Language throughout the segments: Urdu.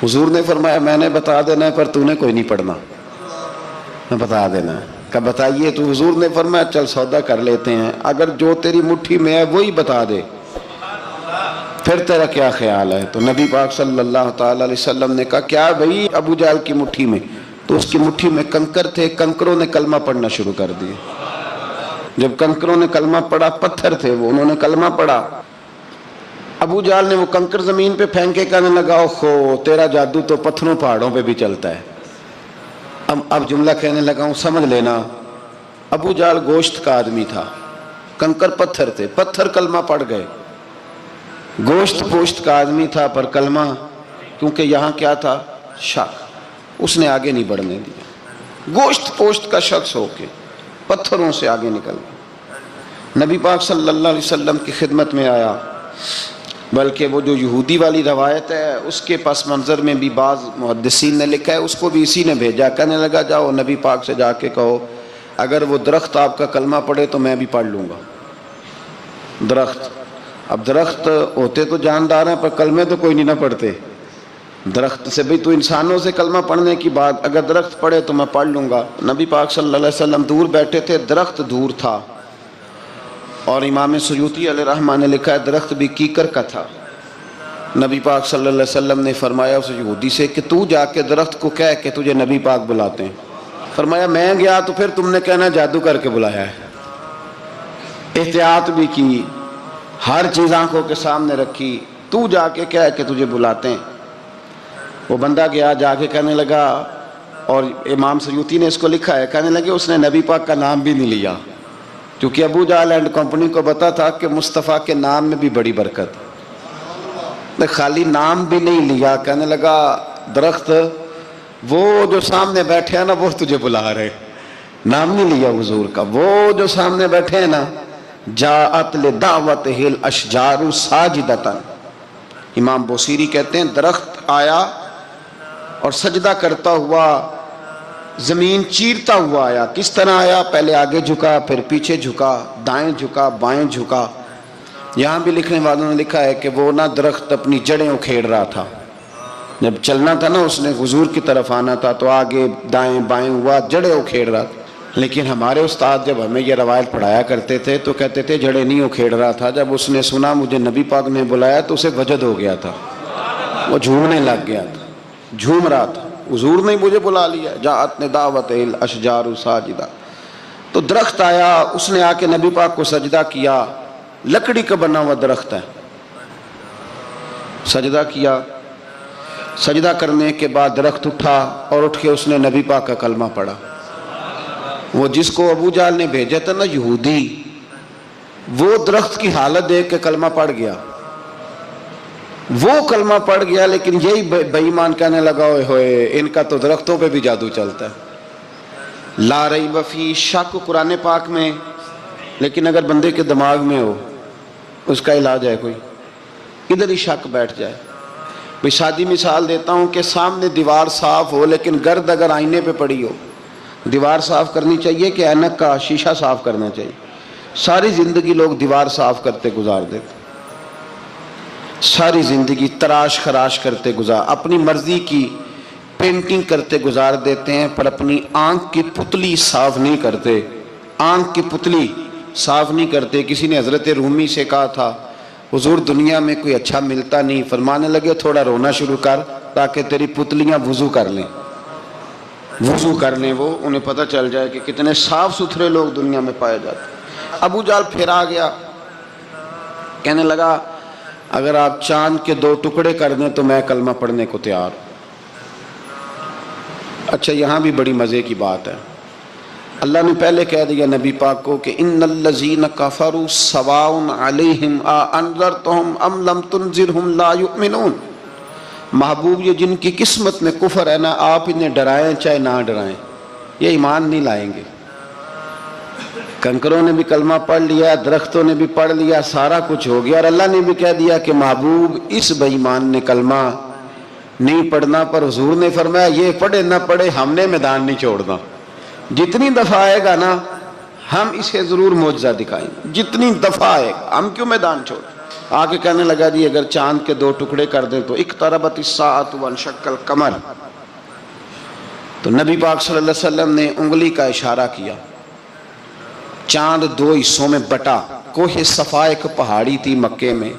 حضور نے فرمایا میں نے بتا دینا ہے پر تو نے کوئی نہیں پڑھنا، میں بتا دینا ہے۔ کہ بتائیے، تو حضور نے فرمایا چل سودا کر لیتے ہیں، اگر جو تیری مٹھی میں ہے وہی بتا دے پھر تیرا کیا خیال ہے؟ تو نبی پاک صلی اللہ تعالی علیہ وسلم نے کہا کیا بھئی ابو جہل کی مٹھی میں؟ تو اس کی مٹھی میں کنکر تھے، کنکروں نے کلمہ پڑھنا شروع کر دیے۔ جب کنکروں نے کلمہ پڑھا، پتھر تھے وہ، انہوں نے کلمہ پڑھا، ابو جہل نے وہ کنکر زمین پہ پھینکے کہنے لگا اوہو تیرا جادو تو پتھروں پہاڑوں پہ بھی چلتا ہے۔ اب جملہ کہنے لگا ہوں سمجھ لینا، ابو جہل گوشت کا آدمی تھا، کنکر پتھر تھے، پتھر کلمہ پڑھ گئے۔ گوشت پوشت کا آدمی تھا پر کلمہ، کیونکہ یہاں کیا تھا؟ شک، اس نے آگے نہیں بڑھنے دیا۔ گوشت پوشت کا شخص ہو کے پتھروں سے آگے نکل گیا۔ نبی پاک صلی اللہ علیہ وسلم کی خدمت میں آیا، بلکہ وہ جو یہودی والی روایت ہے اس کے پس منظر میں بھی بعض محدثین نے لکھا ہے، اس کو بھی اسی نے بھیجا، کہنے لگا جاؤ نبی پاک سے جا کے کہو اگر وہ درخت آپ کا کلمہ پڑھے تو میں بھی پڑھ لوں گا۔ درخت، اب درخت ہوتے تو جاندار ہیں پر کلمے تو کوئی نہیں نہ پڑھتے۔ درخت سے بھی تو انسانوں سے کلمہ پڑھنے کی بات، اگر درخت پڑھے تو میں پڑھ لوں گا۔ نبی پاک صلی اللہ علیہ وسلم دور بیٹھے تھے، درخت دور تھا، اور امام سیوطی علیہ رحمہ نے لکھا ہے درخت بھی کیکر کا تھا۔ نبی پاک صلی اللہ علیہ وسلم نے فرمایا اس یہودی سے کہ تو جا کے درخت کو کہہ کہ تجھے نبی پاک بلاتے ہیں۔ فرمایا میں گیا تو پھر تم نے کہنا جادو کر کے بلایا ہے۔ احتیاط بھی کی، ہر چیز آنکھوں کے سامنے رکھی، تو جا کے کہہ کہ تجھے بلاتے ہیں۔ وہ بندہ گیا، جا کے کہنے لگا، اور امام سیوطی نے اس کو لکھا ہے، کہنے لگے اس نے نبی پاک کا نام بھی نہیں لیا، کیونکہ ابو جہل اینڈ کمپنی کو پتا تھا کہ مصطفیٰ کے نام میں بھی بڑی برکت، خالی نام بھی نہیں لیا۔ کہنے لگا درخت وہ جو سامنے بیٹھے ہیں نا وہ تجھے بلا رہے، نام نہیں لیا حضور کا، وہ جو سامنے بیٹھے ہیں نا، جاءت لدعوتہ الاشجار ساجدۃ، امام بوصیری کہتے ہیں درخت آیا اور سجدہ کرتا ہوا، زمین چیرتا ہوا آیا۔ کس طرح آیا؟ پہلے آگے جھکا، پھر پیچھے جھکا، دائیں جھکا، بائیں جھکا۔ یہاں بھی لکھنے والوں نے لکھا ہے کہ وہ نہ درخت اپنی جڑیں اکھیڑ رہا تھا، جب چلنا تھا نا اس نے حضور کی طرف آنا تھا تو آگے دائیں بائیں ہوا، جڑیں اکھیڑ رہا تھا۔ لیکن ہمارے استاد جب ہمیں یہ روایت پڑھایا کرتے تھے تو کہتے تھے جڑیں نہیں اکھیڑ رہا تھا، جب اس نے سنا مجھے نبی پاک نے بلایا تو اسے وجد ہو گیا تھا، وہ جھومنے لگ گیا تھا، جھوم رہا تھا، حضور نے مجھے بلا لیا، جاءت دعوت الاشجار ساجدہ۔ تو درخت آیا، اس نے آ کے نبی پاک کو سجدہ کیا، لکڑی کا بنا ہوا درخت ہے، سجدہ کیا۔ سجدہ کرنے کے بعد درخت اٹھا اور اٹھ کے اس نے نبی پاک کا کلمہ پڑھا۔ وہ جس کو ابو جہل نے بھیجا تھا نا یہودی، وہ درخت کی حالت دیکھ کے کلمہ پڑھ گیا، وہ کلمہ پڑھ گیا، لیکن یہی بے ایمان کہنے لگا ہوئے ہوئے ان کا تو درختوں پہ بھی جادو چلتا ہے۔ لا ریب فی، شک قرآن پاک میں، لیکن اگر بندے کے دماغ میں ہو اس کا علاج ہے کوئی، ادھر ہی شک بیٹھ جائے۔ بھئی سادی مثال دیتا ہوں کہ سامنے دیوار صاف ہو لیکن گرد اگر آئینے پہ پڑی ہو، دیوار صاف کرنی چاہیے کہ اینک کا شیشہ صاف کرنا چاہیے؟ ساری زندگی لوگ دیوار صاف کرتے گزار دیتے، ساری زندگی تراش خراش کرتے گزار، اپنی مرضی کی پینٹنگ کرتے گزار دیتے ہیں، پر اپنی آنکھ کی پتلی صاف نہیں کرتے، آنکھ کی پتلی صاف نہیں کرتے۔ کسی نے حضرت رومی سے کہا تھا حضور دنیا میں کوئی اچھا ملتا نہیں، فرمانے لگے تھوڑا رونا شروع کر تاکہ تیری پتلیاں وضو کر لیں، وضو کر لیں، وہ انہیں پتہ چل جائے کہ کتنے صاف ستھرے لوگ دنیا میں پائے جاتے ہیں۔ ابو جہل پھر آ گیا، کہنے لگا اگر آپ چاند کے 2 ٹکڑے کر دیں تو میں کلمہ پڑھنے کو تیار ہوں۔ اچھا یہاں بھی بڑی مزے کی بات ہے، اللہ نے پہلے کہہ دیا نبی پاک کو کہ ان الذین کفروا سواء علیہم انذرتہم ام لم تنذرہم لا یؤمنون۔ محبوب یہ جن کی قسمت میں کفر ہے نا، آپ انہیں ڈرائیں چاہے نہ ڈرائیں، یہ ایمان نہیں لائیں گے۔ کنکروں نے بھی کلمہ پڑھ لیا، درختوں نے بھی پڑھ لیا، سارا کچھ ہو گیا، اور اللہ نے بھی کہہ دیا کہ محبوب اس بے ایمان نے کلمہ نہیں پڑھنا، پر حضور نے فرمایا یہ پڑھے نہ پڑھے ہم نے میدان نہیں چھوڑنا، جتنی دفعہ آئے گا نا ہم اسے ضرور معجزہ دکھائیں گے، جتنی دفعہ آئے گا، ہم کیوں میدان چھوڑیں۔ آگے کہنے لگا جی اگر چاند کے 2 ٹکڑے کر دیں تو اقتربت الساعۃ وانشق القمر، تو نبی پاک صلی اللہ علیہ وسلم نے انگلی کا اشارہ کیا، چاند 2 حصوں میں بٹا۔ کوہ صفا ایک پہاڑی تھی مکے میں،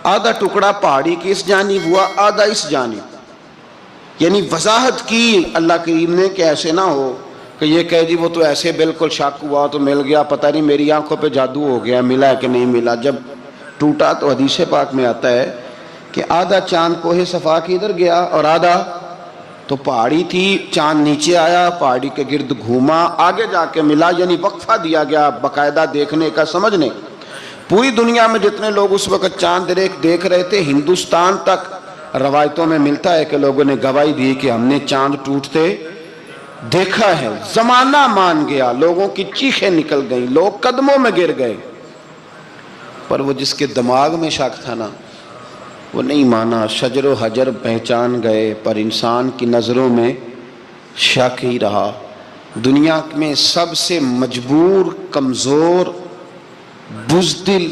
آدھا ٹکڑا پہاڑی کی اس جانب ہوا، آدھا اس جانب، یعنی وضاحت کی اللہ کریم نے کہ ایسے نہ ہو کہ یہ کہہ جی وہ تو ایسے بالکل شک ہوا تو مل گیا، پتہ نہیں میری آنکھوں پہ جادو ہو گیا، ملا ہے کہ نہیں ملا۔ جب ٹوٹا تو حدیث پاک میں آتا ہے کہ آدھا چاند کوہ صفا کی ادھر گیا اور آدھا تو پہاڑی تھی، چاند نیچے آیا، پہاڑی کے گرد گھوما، آگے جا کے ملا، یعنی وقفہ دیا گیا باقاعدہ دیکھنے کا، سمجھنے۔ پوری دنیا میں جتنے لوگ اس وقت چاند دیکھ رہے تھے، ہندوستان تک روایتوں میں ملتا ہے کہ لوگوں نے گواہی دی کہ ہم نے چاند ٹوٹتے دیکھا ہے۔ زمانہ مان گیا، لوگوں کی چیخیں نکل گئیں، لوگ قدموں میں گر گئے، پر وہ جس کے دماغ میں شک تھا نا وہ نہیں مانا۔ شجر و حجر پہچان گئے پر انسان کی نظروں میں شک ہی رہا۔ دنیا میں سب سے مجبور، کمزور، بزدل،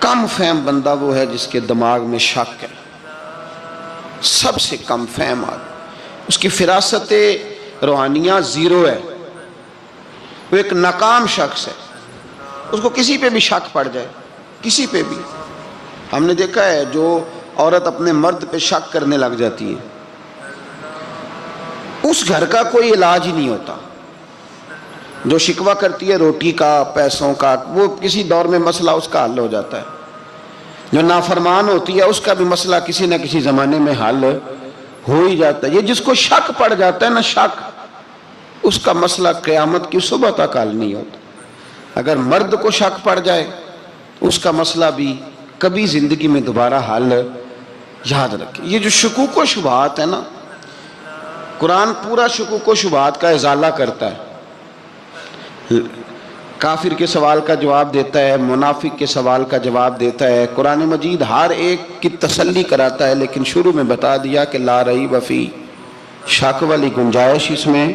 کم فہم بندہ وہ ہے جس کے دماغ میں شک ہے، سب سے کم فہم آدمی، اس کی فراست روحانیہ زیرو ہے، وہ ایک ناکام شخص ہے، اس کو کسی پہ بھی شک پڑ جائے، کسی پہ بھی۔ ہم نے دیکھا ہے جو عورت اپنے مرد پہ شک کرنے لگ جاتی ہے اس گھر کا کوئی علاج ہی نہیں ہوتا۔ جو شکوہ کرتی ہے روٹی کا، پیسوں کا، وہ کسی دور میں مسئلہ اس کا حل ہو جاتا ہے۔ جو نافرمان ہوتی ہے اس کا بھی مسئلہ کسی نہ کسی زمانے میں حل ہو ہی جاتا ہے۔ یہ جس کو شک پڑ جاتا ہے نا، شک، اس کا مسئلہ قیامت کی صبح تک حل نہیں ہوتا۔ اگر مرد کو شک پڑ جائے اس کا مسئلہ بھی کبھی زندگی میں دوبارہ حل، یاد رکھیں۔ یہ جو شکوک و شبہات ہے نا، قرآن پورا شکوک و شبہات کا ازالہ کرتا ہے، کافر کے سوال کا جواب دیتا ہے، منافق کے سوال کا جواب دیتا ہے۔ قرآن مجید ہر ایک کی تسلی کراتا ہے، لیکن شروع میں بتا دیا کہ لا ریب فی، شک والی گنجائش اس میں۔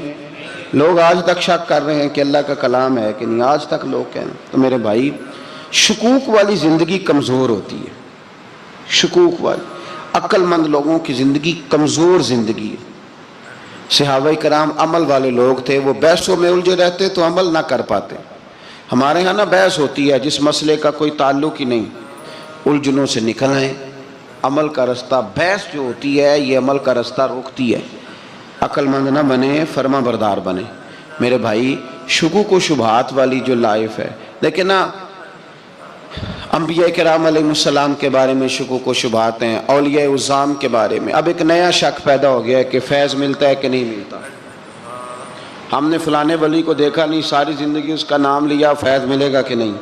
لوگ آج تک شک کر رہے ہیں کہ اللہ کا کلام ہے کہ نہیں، آج تک لوگ کہیں۔ تو میرے بھائی، شکوک والی زندگی کمزور ہوتی ہے، شکوک والی، عقل مند لوگوں کی زندگی کمزور زندگی ہے۔ صحابہ کرام عمل والے لوگ تھے، وہ بحثوں میں الجھے رہتے تو عمل نہ کر پاتے۔ ہمارے ہاں نا بحث ہوتی ہے جس مسئلے کا کوئی تعلق ہی نہیں، الجھنوں سے نکل آئیں۔ عمل کا رستہ، بحث جو ہوتی ہے یہ عمل کا رستہ روکتی ہے۔ عقل مند نہ بنے، فرما بردار بنے۔ میرے بھائی، شکوک و شبہات والی جو لائف ہے، لیکن نا انبیاء کرام علیہ السلام کے بارے میں شکوک و شبہات ہیں، اولیاء عظام کے بارے میں۔ اب ایک نیا شک پیدا ہو گیا ہے کہ فیض ملتا ہے کہ نہیں ملتا۔ ہم نے فلانے ولی کو دیکھا نہیں، ساری زندگی اس کا نام لیا، فیض ملے گا کہ نہیں؟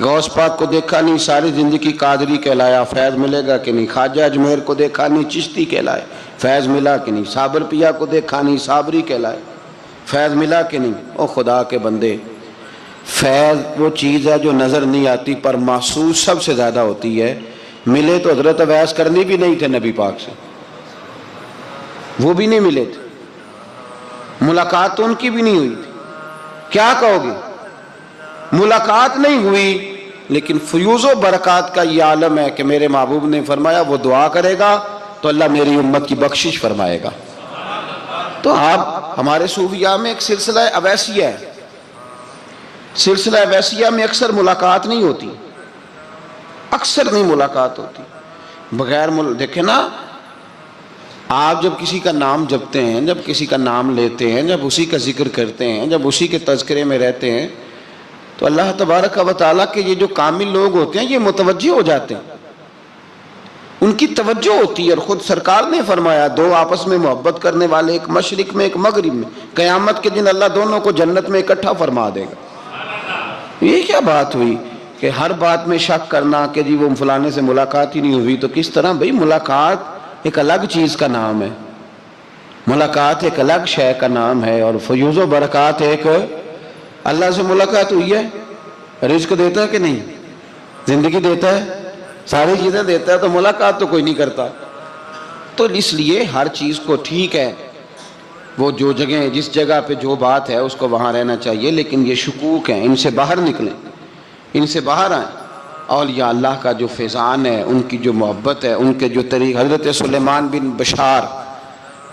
غوث پاک کو دیکھا نہیں، ساری زندگی قادری کہلایا، فیض ملے گا کہ نہیں؟ خواجہ اجمیر کو دیکھا نہیں، چشتی کہلائے، فیض ملا کہ نہیں؟ صابر پیا کو دیکھا نہیں، صابری کہلائے، فیض ملا کہ نہیں؟ او خدا کے بندے، فیض وہ چیز ہے جو نظر نہیں آتی پر محسوس سب سے زیادہ ہوتی ہے۔ ملے تو حضرت اویس کرنی بھی نہیں تھے نبی پاک سے، وہ بھی نہیں ملے تھے، ملاقات تو ان کی بھی نہیں ہوئی تھی۔ کیا کہو گے؟ ملاقات نہیں ہوئی، لیکن فیوز و برکات کا یہ عالم ہے کہ میرے محبوب نے فرمایا وہ دعا کرے گا تو اللہ میری امت کی بخشش فرمائے گا۔ تو آپ ہمارے صوفیاء میں ایک سلسلہ اویسیہ ہے، سلسلہ اویسیہ میں اکثر ملاقات نہیں ہوتی، اکثر نہیں ملاقات ہوتی بغیر دیکھیں نا، آپ جب کسی کا نام جپتے ہیں، جب کسی کا نام لیتے ہیں، جب اسی کا ذکر کرتے ہیں، جب اسی کے تذکرے میں رہتے ہیں تو اللہ تبارک و تعالیٰ کے یہ جو کامل لوگ ہوتے ہیں یہ متوجہ ہو جاتے ہیں، ان کی توجہ ہوتی ہے۔ اور خود سرکار نے فرمایا دو آپس میں محبت کرنے والے، ایک مشرق میں ایک مغرب میں، قیامت کے دن اللہ دونوں کو جنت میں اکٹھا فرما دے گا۔ یہ کیا بات ہوئی کہ ہر بات میں شک کرنا کہ جی وہ فلانے سے ملاقات ہی نہیں ہوئی؟ تو کس طرح بھئی؟ ملاقات ایک الگ چیز کا نام ہے، ملاقات ایک الگ شے کا نام ہے، اور فیوز و برکات ایک، اللہ سے ملاقات ہوئی ہے، رزق دیتا ہے کہ نہیں؟ زندگی دیتا ہے، ساری چیزیں دیتا ہے، تو ملاقات تو کوئی نہیں کرتا۔ تو اس لیے ہر چیز کو ٹھیک ہے، وہ جو جگہ، جس جگہ پہ جو بات ہے اس کو وہاں رہنا چاہیے، لیکن یہ شکوک ہیں، ان سے باہر نکلیں، ان سے باہر آئیں۔ اولیاء اللہ کا جو فیضان ہے، ان کی جو محبت ہے، ان کے جو طریق. حضرت سلیمان بن بشار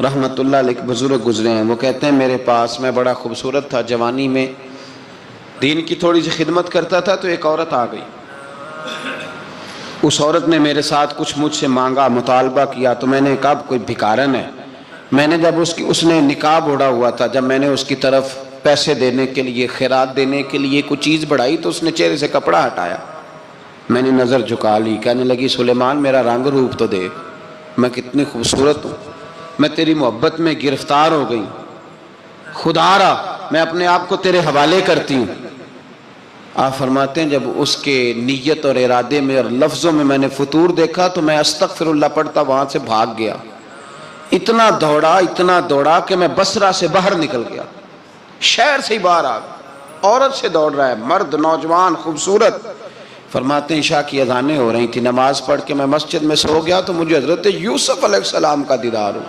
رحمۃ اللہ علیہ بزرگ گزرے ہیں، وہ کہتے ہیں میرے پاس، میں بڑا خوبصورت تھا، جوانی میں دین کی تھوڑی سی خدمت کرتا تھا، تو ایک عورت آ گئی. اس عورت نے میرے ساتھ کچھ مجھ سے مانگا، مطالبہ کیا، تو میں نے کہا کوئی بھکارن ہے. میں نے جب اس نے نقاب اوڑھا ہوا تھا، جب میں نے اس کی طرف پیسے دینے کے لیے، خیرات دینے کے لیے کوئی چیز بڑھائی، تو اس نے چہرے سے کپڑا ہٹایا. میں نے نظر جھکا لی، کہنے لگی سلیمان میرا رنگ روپ تو دیکھ، میں کتنی خوبصورت ہوں، میں تیری محبت میں گرفتار ہو گئی، خدا را میں اپنے آپ کو تیرے حوالے کرتی ہوں. آپ فرماتے ہیں جب اس کے نیت اور ارادے میں اور لفظوں میں میں نے فطور دیکھا، تو میں استغفر اللہ پڑھتا وہاں سے بھاگ گیا. اتنا دوڑا کہ میں بصرہ سے باہر نکل گیا، شہر سے ہی باہر آ گیا. عورت سے دوڑ رہا ہے، مرد، نوجوان، خوبصورت. فرماتے ہیں عشاء کی اذانیں ہو رہی تھی، نماز پڑھ کے میں مسجد میں سو گیا تو مجھے حضرت یوسف علیہ السلام کا دیدار ہو.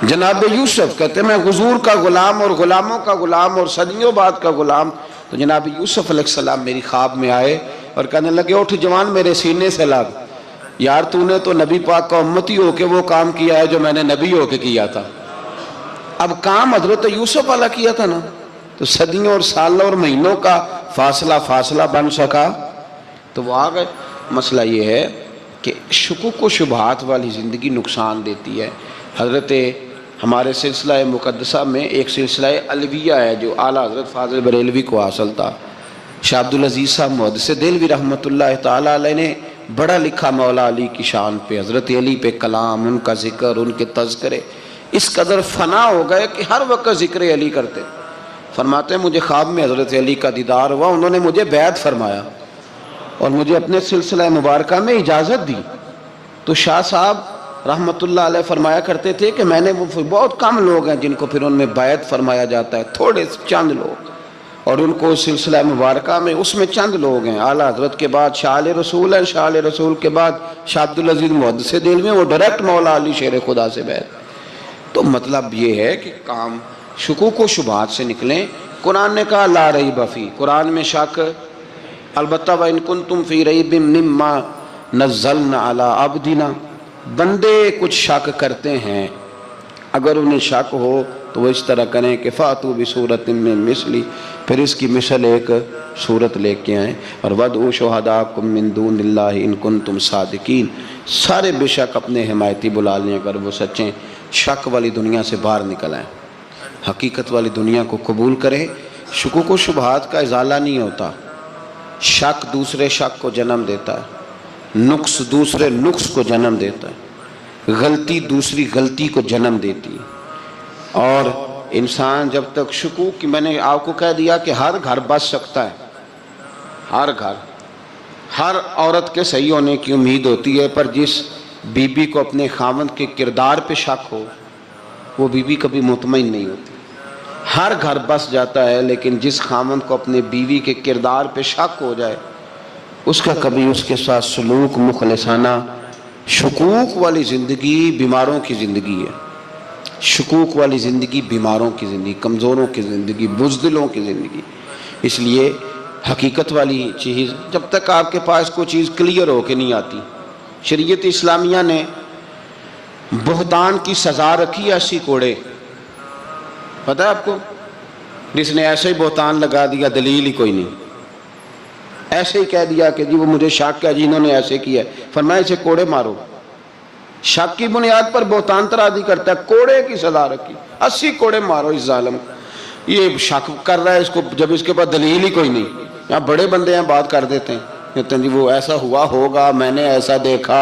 جناب یوسف کہتے ہیں میں حضور کا غلام اور غلاموں کا غلام اور صدیوں بعد کا غلام. تو جناب یوسف علیہ السلام میری خواب میں آئے اور کہنے لگے اٹھ جوان، میرے سینے سے لگ. یار تو نے تو نبی پاک کا امتی ہو کے وہ کام کیا ہے جو میں نے نبی ہو کے کیا تھا. اب کام حضرت یوسف والا کیا تھا نا، تو صدیوں اور سالوں اور مہینوں کا فاصلہ بن سکا. تو وہ آ گئے. مسئلہ یہ ہے کہ شکوک و شبہات والی زندگی نقصان دیتی ہے. حضرت ہمارے سلسلہ مقدسہ میں ایک سلسلہ علویہ ہے جو اعلیٰ حضرت فاضل بریلوی کو حاصل تھا. شاہ عبدالعزیز صاحب محدث دہلوی رحمۃ اللہ تعالیٰ علیہ نے بڑا لکھا مولا علی کی شان پہ، حضرت علی پہ کلام، ان کا ذکر، ان کے تذکرے اس قدر فنا ہو گئے کہ ہر وقت ذکر علی کرتے. فرماتے ہیں مجھے خواب میں حضرت علی کا دیدار ہوا، انہوں نے مجھے بیعت فرمایا اور مجھے اپنے سلسلہ مبارکہ میں اجازت دی. تو شاہ صاحب رحمۃ اللہ علیہ فرمایا کرتے تھے کہ میں نے بہت کم لوگ ہیں جن کو پھر ان میں بیعت فرمایا جاتا ہے، تھوڑے چند لوگ، اور ان کو سلسلہ مبارکہ میں اس میں چند لوگ ہیں. اعلیٰ حضرت کے بعد شاہ علیہ رسول ہے، شاہ علیہ رسول کے بعد شاہ عبدالعزیز محدث دہلوی، وہ ڈائریکٹ مولا علی شیر خدا سے بیعت. تو مطلب یہ ہے کہ کام شکوک و شبہات سے نکلیں. قرآن نے کہا لا ریب فی، قرآن میں شک البتہ وَإِن كُنتُمْ فِي رَيْبٍ مِّمَّا نَزَّلْنَا عَلَىٰ عَبْدِنَا، بندے کچھ شک کرتے ہیں، اگر انہیں شک ہو تو وہ اس طرح کریں کہ فَأْتُوا بِسُورَةٍ مِّن مِّثْلِهِ، پھر اس کی مثل ایک صورت لے کے آئیں، اور وَادْعُوا شُهَدَاءَكُم مِّن دُونِ اللَّهِ إِن كُنتُمْ صَادِقِينَ. سارے بے شک اپنے حمایتی بلا لیں اگر وہ سچیں. شک والی دنیا سے باہر نکل آئیں، حقیقت والی دنیا کو قبول کریں. شکوک و شبہات کا ازالہ نہیں ہوتا. شک دوسرے شک کو جنم دیتا ہے، نقص دوسرے نقص کو جنم دیتا ہے، غلطی دوسری غلطی کو جنم دیتی ہے. اور انسان جب تک شکوک کی، میں نے آپ کو کہہ دیا کہ ہر گھر بس سکتا ہے، ہر گھر، ہر عورت کے صحیح ہونے کی امید ہوتی ہے، پر جس بی بی کو اپنے خاوند کے کردار پہ شک ہو وہ بی بی کبھی مطمئن نہیں ہوتی. ہر گھر بس جاتا ہے، لیکن جس خاوند کو اپنے بیوی کے کردار پہ شک ہو جائے اس کا کبھی اس کے ساتھ سلوک مخلصانہ. شکوک والی زندگی بیماروں کی زندگی ہے. شکوک والی زندگی بیماروں کی زندگی، کمزوروں کی زندگی، بزدلوں کی زندگی. اس لیے حقیقت والی چیز جب تک آپ کے پاس کوئی چیز کلیئر ہو کے نہیں آتی. شریعت اسلامیہ نے بہتان کی سزا رکھی 80 کوڑے. پتہ ہے آپ کو؟ جس نے ایسے ہی بہتان لگا دیا، دلیل ہی کوئی نہیں، ایسے ہی کہہ دیا کہ جی وہ مجھے شک ہے جی انہوں نے ایسے کیا ہے، فرمایا اسے کوڑے مارو. شک کی بنیاد پر بہتان ترازی کرتا ہے، کوڑے کی سزا رکھی، 80 کوڑے مارو اس ظالم کو. یہ شک کر رہا ہے اس کو جب اس کے پاس دلیل ہی کوئی نہیں. یہاں بڑے بندے ہیں بات کر دیتے ہیں، کہتے ہیں جی وہ ایسا ہوا ہوگا، میں نے ایسا دیکھا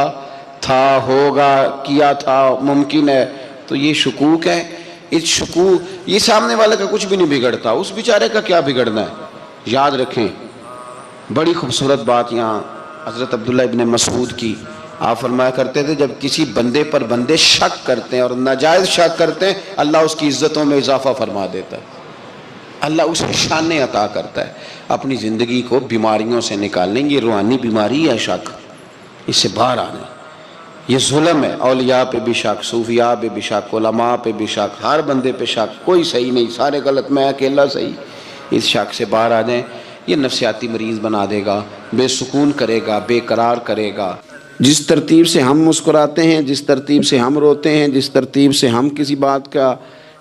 تھا، ہوگا، کیا تھا، ممکن ہے. تو یہ شکوک ہے. اس شکوک، یہ سامنے والے کا کچھ بھی نہیں بگڑتا، اس بیچارے کا کیا بگڑنا ہے. یاد رکھیں بڑی خوبصورت بات یہاں حضرت عبداللہ ابن مسعود کی. آپ فرمایا کرتے تھے جب کسی بندے پر بندے شک کرتے ہیں اور ناجائز شک کرتے ہیں، اللہ اس کی عزتوں میں اضافہ فرما دیتا ہے، اللہ اسے شانیں عطا کرتا ہے. اپنی زندگی کو بیماریوں سے نکالنے، یہ روحانی بیماری ہے شک، اس سے باہر آنے. یہ ظلم ہے. اولیاء پہ بھی شک، صوفیاء پہ بھی شک، علماء پہ بھی شک، ہر بندے پہ شک، کوئی صحیح نہیں، سارے غلط، میں اکیلا صحیح. اس شک سے باہر آ جائیں. یہ نفسیاتی مریض بنا دے گا، بے سکون کرے گا، بے قرار کرے گا۔ جس ترتیب سے ہم مسکراتے ہیں، جس ترتیب سے ہم روتے ہیں، جس ترتیب سے ہم کسی بات کا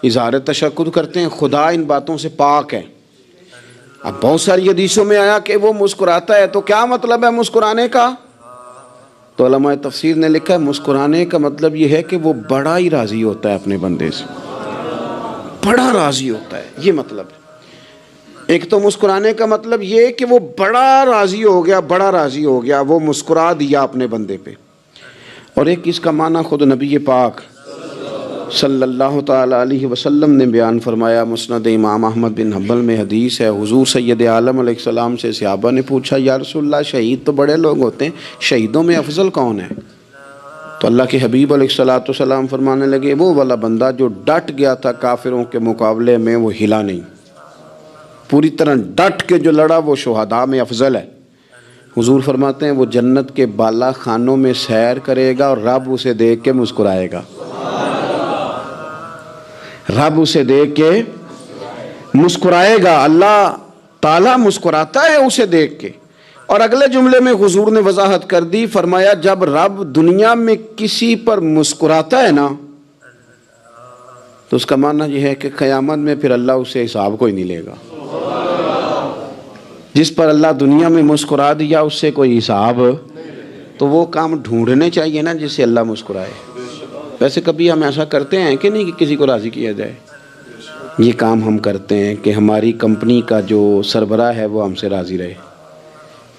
اظہار تشکر کرتے ہیں، خدا ان باتوں سے پاک ہے۔ اب بہت ساری حدیثوں میں آیا کہ وہ مسکراتا ہے، تو کیا مطلب ہے مسکرانے کا؟ تو علماء تفسیر نے لکھا ہے مسکرانے کا مطلب یہ ہے کہ وہ بڑا ہی راضی ہوتا ہے اپنے بندے سے، بڑا راضی ہوتا ہے، یہ مطلب ہے۔ ایک تو مسکرانے کا مطلب یہ کہ وہ بڑا راضی ہو گیا، بڑا راضی ہو گیا، وہ مسکرا دیا اپنے بندے پہ۔ اور ایک اس کا معنی خود نبی پاک صلی اللہ تعالیٰ علیہ وسلم نے بیان فرمایا۔ مسند امام احمد بن حنبل میں حدیث ہے، حضور سید عالم علیہ السلام سے صحابہ نے پوچھا یا رسول اللہ شہید تو بڑے لوگ ہوتے ہیں، شہیدوں میں افضل کون ہے؟ تو اللہ کے حبیب علیہ السلام فرمانے لگے وہ والا بندہ جو ڈٹ گیا تھا کافروں کے مقابلے میں، وہ ہلا نہیں، پوری طرح ڈٹ کے جو لڑا وہ شہداء میں افضل ہے۔ حضور فرماتے ہیں وہ جنت کے بالا خانوں میں سیر کرے گا اور رب اسے دیکھ کے مسکرائے گا، رب اسے دیکھ کے مسکرائے گا، اللہ تعالیٰ مسکراتا ہے اسے دیکھ کے۔ اور اگلے جملے میں حضور نے وضاحت کر دی، فرمایا جب رب دنیا میں کسی پر مسکراتا ہے نا تو اس کا معنی یہ ہے کہ قیامت میں پھر اللہ اسے حساب کوئی نہیں لے گا۔ جس پر اللہ دنیا میں مسکرا دیا اس سے کوئی حساب، تو وہ کام ڈھونڈنے چاہیے نا جس سے اللہ مسکرائے۔ ویسے کبھی ہم ایسا کرتے ہیں کہ نہیں کہ کسی کو راضی کیا جائے؟ یہ کام ہم کرتے ہیں کہ ہماری کمپنی کا جو سربراہ ہے وہ ہم سے راضی رہے،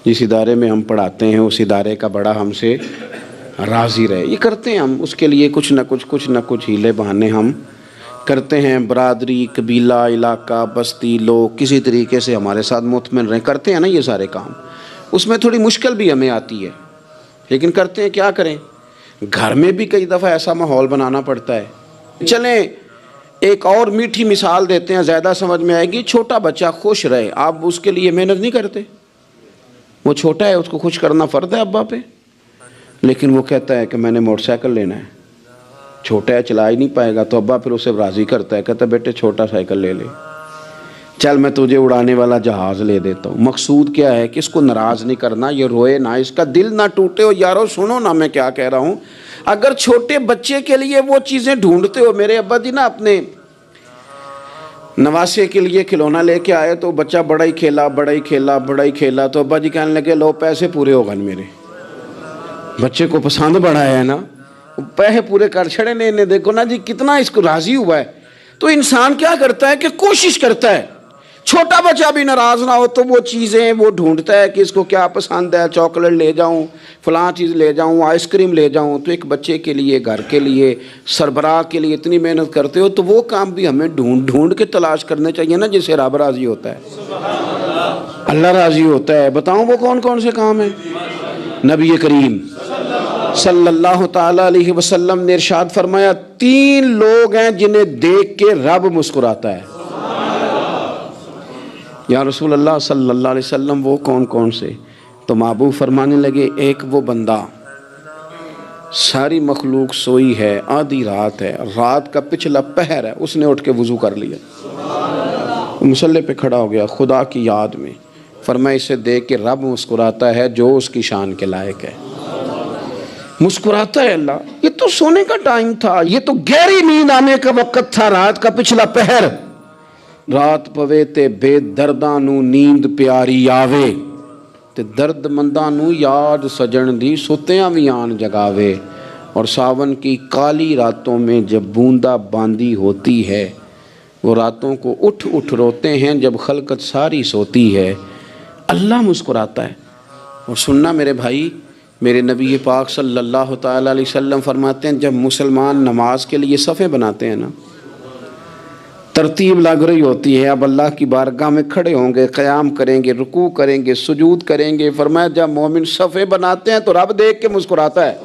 جس ادارے میں ہم پڑھاتے ہیں اس ادارے کا بڑا ہم سے راضی رہے، یہ کرتے ہیں ہم۔ اس کے لیے کچھ نہ کچھ ہیلے بہانے ہم کرتے ہیں، برادری، قبیلہ، علاقہ، بستی، لوگ کسی طریقے سے ہمارے ساتھ مطمئن رہیں، کرتے ہیں نا یہ سارے کام۔ اس میں تھوڑی مشکل بھی ہمیں آتی ہے لیکن کرتے ہیں، کیا کریں؟ گھر میں بھی کئی دفعہ ایسا ماحول بنانا پڑتا ہے۔ چلیں ایک اور میٹھی مثال دیتے ہیں، زیادہ سمجھ میں آئے گی۔ چھوٹا بچہ خوش رہے، آپ اس کے لیے محنت نہیں کرتے؟ وہ چھوٹا ہے، اس کو خوش کرنا فرض ہے ابا پہ، لیکن وہ کہتا ہے کہ میں نے موٹر سائیکل لینا ہے، چھوٹا ہے چلا ہی نہیں پائے گا، تو ابا پھر اسے راضی کرتا ہے، کہتا ہے بیٹے چھوٹا سائیکل لے لے، چل میں تجھے اڑانے والا جہاز لے دیتا ہوں۔ مقصود کیا ہے کہ اس کو ناراض نہیں کرنا، یہ روئے نہ، اس کا دل نہ ٹوٹے۔ ہو یارو سنو نا میں کیا کہہ رہا ہوں، اگر چھوٹے بچے کے لیے وہ چیزیں ڈھونڈتے ہو، میرے ابا جی نا اپنے نواسے کے لیے کھلونا لے کے آئے تو بچہ بڑا ہی کھیلا، تو ابا جی کہنے لگے لو پیسے پورے ہو گئے، میرے بچے کو پسند بڑا ہے نا، پیسے پورے کر چھڑے نے، دیکھو نا جی کتنا اس کو راضی ہوا ہے۔ تو انسان کیا کرتا ہے کہ کوشش کرتا ہے، چھوٹا بچہ بھی ناراض نہ ہو تو وہ چیزیں وہ ڈھونڈتا ہے کہ اس کو کیا پسند ہے، چاکلیٹ لے جاؤں، فلاں چیز لے جاؤں، آئس کریم لے جاؤں۔ تو ایک بچے کے لیے، گھر کے لیے، سربراہ کے لیے اتنی محنت کرتے ہو، تو وہ کام بھی ہمیں ڈھونڈ کے تلاش کرنے چاہیے نا جس سے رب راضی ہوتا ہے، اللہ راضی ہوتا ہے۔ بتاؤں وہ کون کون سے کام ہیں؟ نبی کریم صلی اللہ تعالیٰ علیہ وسلم نے ارشاد فرمایا 3 لوگ ہیں جنہیں دیکھ کے رب مسکراتا ہے۔ یا رسول اللہ صلی اللہ علیہ وسلم وہ کون کون سے؟ تو محبوب فرمانے لگے ایک وہ بندہ ساری مخلوق سوئی ہے، آدھی رات ہے، رات کا پچھلا پہر ہے، اس نے اٹھ کے وضو کر لیا، مصلی پہ کھڑا ہو گیا خدا کی یاد میں، فرمایا اسے دیکھ کے رب مسکراتا ہے جو اس کی شان کے لائق ہے، مسکراتا ہے اللہ۔ یہ تو سونے کا ٹائم تھا، یہ تو گہری نیند آنے کا وقت تھا، رات کا پچھلا پہر، رات پوے تے بے درداں نو نیند پیاری آوے، تے درد منداں نو یاد سجن دی ستیاں وی آن جگاوے، اور ساون کی کالی راتوں میں جب بوندا باندی ہوتی ہے، وہ راتوں کو اٹھ اٹھ روتے ہیں جب خلقت ساری سوتی ہے، اللہ مسکراتا ہے۔ اور سننا میرے بھائی، میرے نبی پاک صلی اللہ تعالیٰ علیہ وسلم فرماتے ہیں جب مسلمان نماز کے لیے صفیں بناتے ہیں نا، ترتیب لگ رہی ہوتی ہے، اب اللہ کی بارگاہ میں کھڑے ہوں گے، قیام کریں گے، رکوع کریں گے، سجود کریں گے، فرمایا جب مومن صفیں بناتے ہیں تو رب دیکھ کے مسکراتا ہے،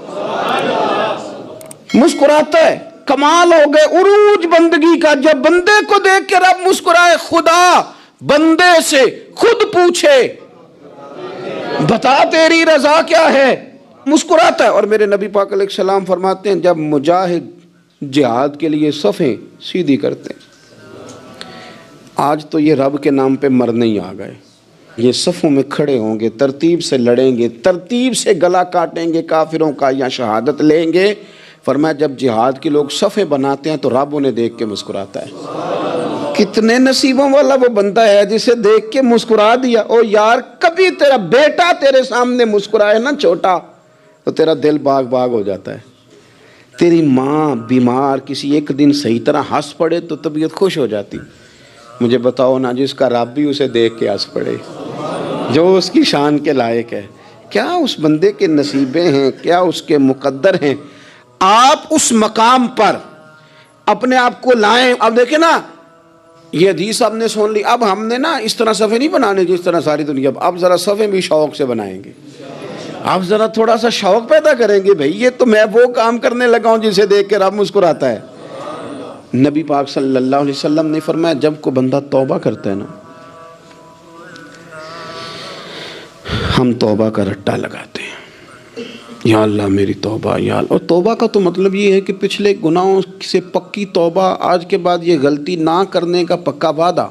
مسکراتا ہے۔ کمال ہو گئے عروج بندگی کا، جب بندے کو دیکھ کے رب مسکرائے، خدا بندے سے خود پوچھے بتا تیری رضا کیا ہے، مسکراتا ہے۔ اور میرے نبی پاک علیہ السلام فرماتے ہیں جب مجاہد جہاد کے لیے صفیں سیدھی کرتے ہیں، آج تو یہ رب کے نام پہ مرنے ہی آ گئے، یہ صفوں میں کھڑے ہوں گے، ترتیب سے لڑیں گے، ترتیب سے گلا کاٹیں گے کافروں کا یا شہادت لیں گے۔ فرمایا جب جہاد کے لوگ صفیں بناتے ہیں تو رب انہیں دیکھ کے مسکراتا ہے۔ کتنے نصیبوں والا وہ بندہ ہے جسے دیکھ کے مسکرا دیا۔ او یار کبھی تیرا بیٹا تیرے سامنے مسکرائے نا چھوٹا تو تیرا دل باغ باغ ہو جاتا ہے۔ تیری ماں بیمار کسی ایک دن صحیح طرح ہنس پڑے تو طبیعت خوش ہو جاتی۔ مجھے بتاؤ نا جس کا رب بھی اسے دیکھ کے ہنس پڑے، جو اس کی شان کے لائق ہے، کیا اس بندے کے نصیبیں ہیں، کیا اس کے مقدر ہیں۔ آپ اس مقام پر اپنے آپ کو لائیں۔ اب دیکھیں نا یہ حدیث آپ نے سن لی، اب ہم نے نا اس طرح صفحے نہیں بنانے جس طرح ساری دنیا، اب ذرا صفحے بھی شوق سے بنائیں گے۔ آپ ذرا تھوڑا سا شوق پیدا کریں گے، بھئی یہ تو میں وہ کام کرنے لگا ہوں جسے دیکھ کے رب مسکراتا ہے۔ نبی پاک صلی اللہ علیہ وسلم نے فرمایا جب کوئی بندہ توبہ کرتا ہے نا، ہم توبہ کا رٹا لگاتے ہیں، یا اللہ میری توبہ یا اللہ۔ اور توبہ کا تو مطلب یہ ہے کہ پچھلے گناہوں سے پکی توبہ، آج کے بعد یہ غلطی نہ کرنے کا پکا وعدہ۔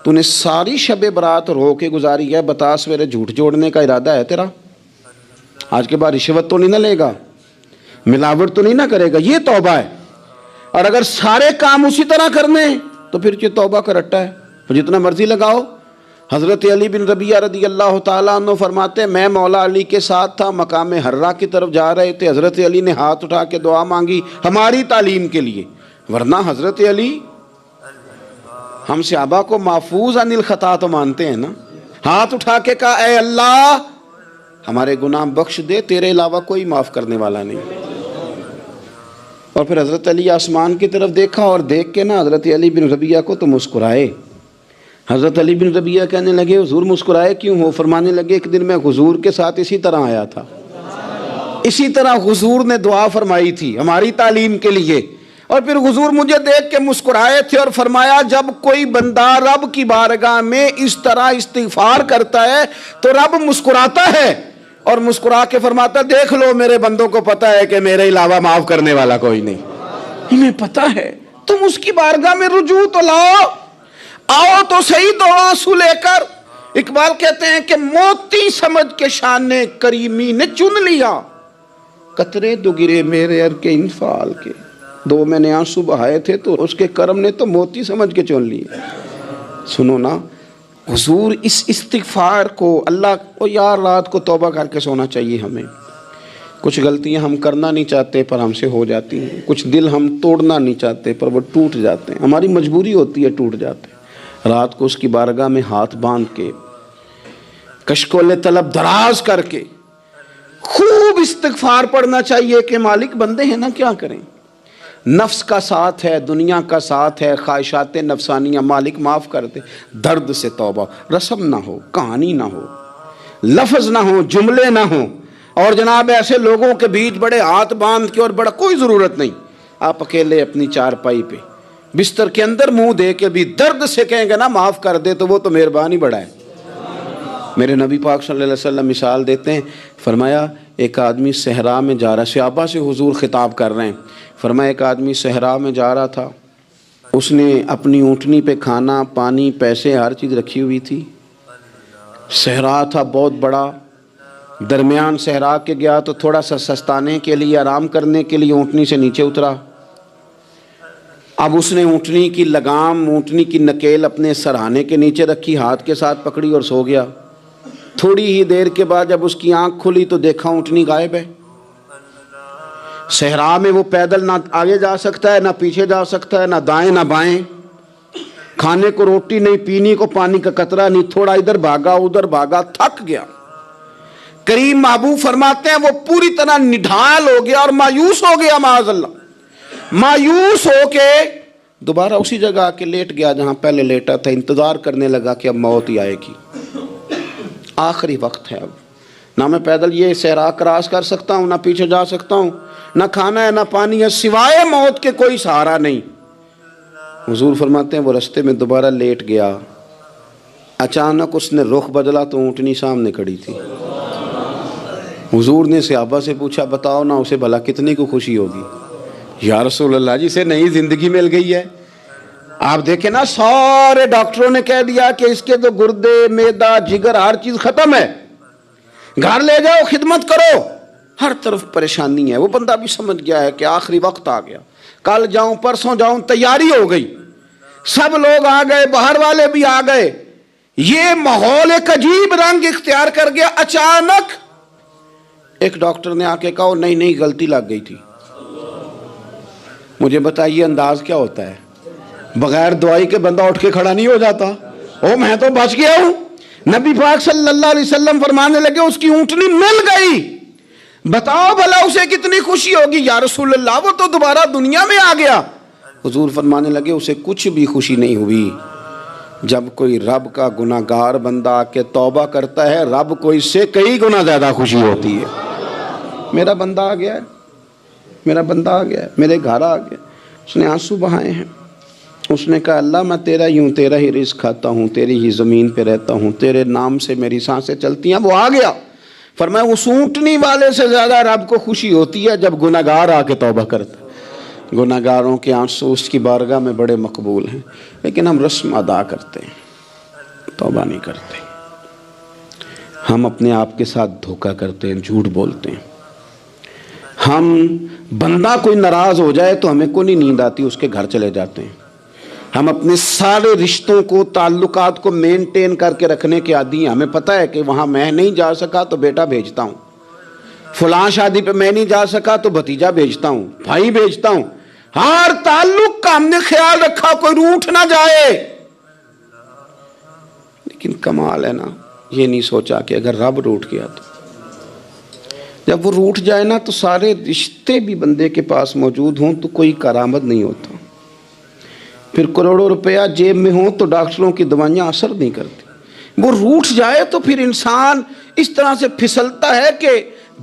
تو نے ساری شب برات رو کے گزاری ہے، بتا سویرے جھوٹ جوڑنے کا ارادہ ہے تیرا؟ آج کے بعد رشوت تو نہیں نہ لے گا، ملاوٹ تو نہیں نہ کرے گا، یہ توبہ ہے۔ اور اگر سارے کام اسی طرح کرنے تو پھر یہ توبہ کا رٹا ہے، جتنا مرضی لگاؤ۔ حضرت علی بن ربیعہ رضی اللہ تعالیٰ عنہ فرماتے ہیں میں مولا علی کے ساتھ تھا، مقام حرہ کی طرف جا رہے تھے، حضرت علی نے ہاتھ اٹھا کے دعا مانگی ہماری تعلیم کے لیے، ورنہ حضرت علی ہم صحابہ کو محفوظ عن الخطا تو مانتے ہیں نا۔ ہاتھ اٹھا کے کہا اے اللہ ہمارے گناہ بخش دے، تیرے علاوہ کوئی معاف کرنے والا نہیں۔ اور پھر حضرت علی آسمان کی طرف دیکھا اور دیکھ کے نا حضرت علی بن ربیعہ کو تو مسکرائے۔ حضرت علی بن ربیعہ کہنے لگے حضور مسکرائے کیوں ہو؟ فرمانے لگے ایک دن میں حضور کے ساتھ اسی طرح آیا تھا، اسی طرح حضور نے دعا فرمائی تھی ہماری تعلیم کے لیے، اور پھر حضور مجھے دیکھ کے مسکرائے تھے اور فرمایا جب کوئی بندہ رب کی بارگاہ میں اس طرح استغفار کرتا ہے تو رب مسکراتا ہے، اور مسکرا کے فرماتا دیکھ لو میرے بندوں کو پتا ہے کہ میرے علاوہ معاف کرنے والا کوئی نہیں، انہیں پتا ہے، تم اس کی بارگاہ میں رجوع تو لاؤ، آؤ تو صحیح دو آنسو لے کر۔ اقبال کہتے ہیں کہ موتی سمجھ کے شان کریمی نے چن لیا، قطرے دو گرے میرے ار کے انفعال کے، دو میں نے آنسو بہائے تھے تو اس کے کرم نے تو موتی سمجھ کے چن لیے۔ سنو نا حضور اس استغفار کو اللہ کو یار رات کو توبہ کر کے سونا چاہیے ہمیں۔ کچھ غلطیاں ہم کرنا نہیں چاہتے پر ہم سے ہو جاتی ہیں، کچھ دل ہم توڑنا نہیں چاہتے پر وہ ٹوٹ جاتے ہیں، ہماری مجبوری ہوتی ہے ٹوٹ جاتے ہیں۔ رات کو اس کی بارگاہ میں ہاتھ باندھ کے کشکول طلب دراز کر کے خوب استغفار پڑھنا چاہیے کہ مالک بندے ہیں نا کیا کریں، نفس کا ساتھ ہے، دنیا کا ساتھ ہے، خواہشات نفسانیہ، مالک معاف کر دے۔ درد سے توبہ، رسم نہ ہو، کہانی نہ ہو، لفظ نہ ہو، جملے نہ ہوں، اور جناب ایسے لوگوں کے بیچ بڑے ہاتھ باندھ کے اور بڑا کوئی ضرورت نہیں، آپ اکیلے اپنی چارپائی پہ بستر کے اندر منہ دے کے بھی درد سے کہیں گے نا معاف کر دے تو وہ تو مہربانی بڑا ہے۔ میرے نبی پاک صلی اللہ علیہ وسلم مثال دیتے ہیں، فرمایا ایک آدمی صحرا میں جا رہا، صحابہ سے حضور خطاب کر رہے ہیں، فرمایا ایک آدمی صحرا میں جا رہا تھا، اس نے اپنی اونٹنی پہ کھانا پانی پیسے ہر چیز رکھی ہوئی تھی، صحرا تھا بہت بڑا، درمیان صحرا کے گیا تو تھوڑا سا سستانے کے لیے آرام کرنے کے لیے اونٹنی سے نیچے اترا، اب اس نے اونٹنی کی لگام اونٹنی کی نکیل اپنے سرہانے کے نیچے رکھی، ہاتھ کے ساتھ پکڑی اور سو گیا۔ تھوڑی ہی دیر کے بعد جب اس کی آنکھ کھلی تو دیکھا اونٹنی غائب ہے۔ صحرا میں وہ پیدل نہ آگے جا سکتا ہے، نہ پیچھے جا سکتا ہے، نہ دائیں نہ بائیں، کھانے کو روٹی نہیں، پینے کو پانی کا قطرہ نہیں، تھوڑا ادھر بھاگا ادھر بھاگا، تھک گیا۔ کریم محبوب فرماتے ہیں وہ پوری طرح نڈھال ہو گیا اور مایوس ہو گیا، معاذ اللہ، مایوس ہو کے دوبارہ اسی جگہ آ کے لیٹ گیا جہاں پہلے لیٹا تھا، انتظار کرنے لگا کہ اب موت ہی آئے گی، آخری وقت ہے، اب نہ میں پیدل یہ صحرا کراس کر سکتا ہوں، نہ پیچھے جا سکتا ہوں، نہ کھانا ہے نہ پانی ہے، سوائے موت کے کوئی سہارا نہیں۔ حضور فرماتے ہیں وہ رستے میں دوبارہ لیٹ گیا، اچانک اس نے رخ بدلا تو اونٹنی سامنے کھڑی تھی۔ حضور نے صحابہ سے پوچھا بتاؤ نا اسے بھلا کتنے کو خوشی ہوگی؟ یا رسول اللہ جسے نئی زندگی مل گئی ہے، آپ دیکھیں نا سارے ڈاکٹروں نے کہہ دیا کہ اس کے تو گردے معدہ جگر ہر چیز ختم ہے، گھر لے جاؤ خدمت کرو، ہر طرف پریشانی ہے۔ وہ بندہ بھی سمجھ گیا ہے کہ آخری وقت آ گیا، کل جاؤں پرسوں جاؤں، تیاری ہو گئی، سب لوگ آ گئے، باہر والے بھی آ گئے، یہ ماحول ایک عجیب رنگ اختیار کر گیا۔ اچانک ایک ڈاکٹر نے آ کے کہا نہیں نہیں غلطی لگ گئی تھی۔ مجھے بتائیے انداز کیا ہوتا ہے؟ بغیر دوائی کے بندہ اٹھ کے کھڑا نہیں ہو جاتا، او میں تو بچ گیا ہوں۔ نبی پاک صلی اللہ علیہ وسلم فرمانے لگے اس کی اونٹنی مل گئی، بتاؤ بھلا اسے کتنی خوشی ہوگی۔ یا رسول اللہ وہ تو دوبارہ دنیا میں آ گیا۔ حضور فرمانے لگے اسے کچھ بھی خوشی نہیں ہوئی۔ جب کوئی رب کا گناہگار بندہ آ کے توبہ کرتا ہے، رب کو اس سے کئی گنا زیادہ خوشی ہوتی ہے۔ میرا بندہ آ گیا ہے، میرا بندہ آ گیا ہے، میرے گھر آ گیا، اس نے آنسو بہائے ہیں، اس نے کہا اللہ میں تیرا ہی ہوں، تیرا ہی رزق کھاتا ہوں، تیری ہی زمین پہ رہتا ہوں، تیرے نام سے میری سانسیں چلتی ہیں۔ وہ آ گیا۔ فرمایا اس اونٹنی والے سے زیادہ رب کو خوشی ہوتی ہے جب گناہگار آ کے توبہ کرتا ہے۔ گناہگاروں کے آنسو اس کی بارگاہ میں بڑے مقبول ہیں، لیکن ہم رسم ادا کرتے ہیں، توبہ نہیں کرتے۔ ہم اپنے آپ کے ساتھ دھوکہ کرتے ہیں، جھوٹ بولتے ہیں۔ ہم بندہ کوئی ناراض ہو جائے تو ہمیں کوئی نیند آتی، اس کے گھر چلے جاتے ہیں۔ ہم اپنے سارے رشتوں کو، تعلقات کو مینٹین کر کے رکھنے کے عادی ہیں۔ ہمیں پتہ ہے کہ وہاں میں نہیں جا سکا تو بیٹا بھیجتا ہوں، فلاں شادی پہ میں نہیں جا سکا تو بھتیجا بھیجتا ہوں، بھائی بھیجتا ہوں۔ ہر تعلق کا ہم نے خیال رکھا کوئی روٹھ نہ جائے۔ لیکن کمال ہے نا، یہ نہیں سوچا کہ اگر رب روٹھ گیا تو جب وہ روٹھ جائے نا تو سارے رشتے بھی بندے کے پاس موجود ہوں تو کوئی کارآمد نہیں ہوتا۔ پھر کروڑوں روپیہ جیب میں ہوں تو ڈاکٹروں کی دوائیاں اثر نہیں کرتی۔ وہ روٹھ جائے تو پھر انسان اس طرح سے پھسلتا ہے کہ